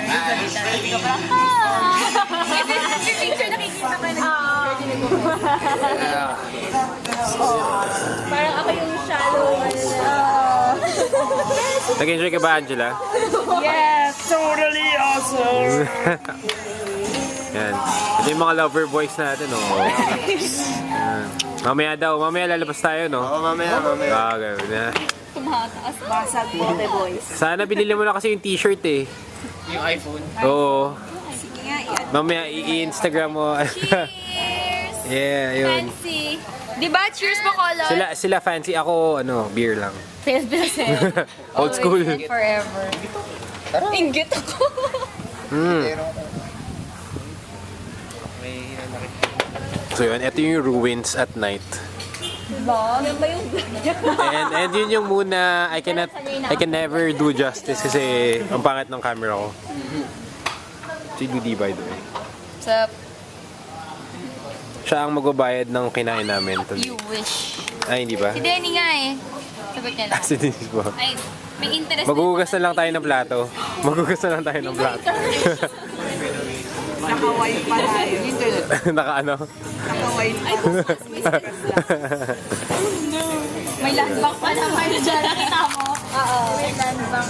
Hindi ko parang, Kasi picture nakikita ko na parang ako yung shallow. Nag-enjoy ka ba, Angela? Yes! Totally awesome! Yan. Ito yung mga lover boys natin, oh. Yan. Mamaya lalabas tayo, no? Oo, mamaya. Gawin na. Tumataas. Basag bote boys. Sana binili mo na kasi yung t-shirt, eh. Yung iPhone. Oo. Sige nga, yan. Mamaya i-Instagram mo. Cheers! Yeah, yun. Fancy. Diba? Cheers po, Color? Sila fancy. Ako, beer lang. Pilas-pilasin. Old school. Always and forever. Inggit ako. So yun, ito yung ruins at night. Diba? Yan ba yung And yun yung muna, I can never do justice kasi ang pangit ng camera ko. Si Dudi, by the way. Sup? Siya ang magbabayad ng kinain namin. You wish. Ay, hindi ba? Si Denny nga eh. Sagot niya lang. Si Dennis po. Ay, may interest. Maghuhugas na lang tayo ng plato. Maghuhugas na lang tayo ng plato. Naka-wife pa tayo. Internet. Naka ano? Naka-wife. Ay, bukas. May landbank pa naman. Nakita mo? Oo. May landbank.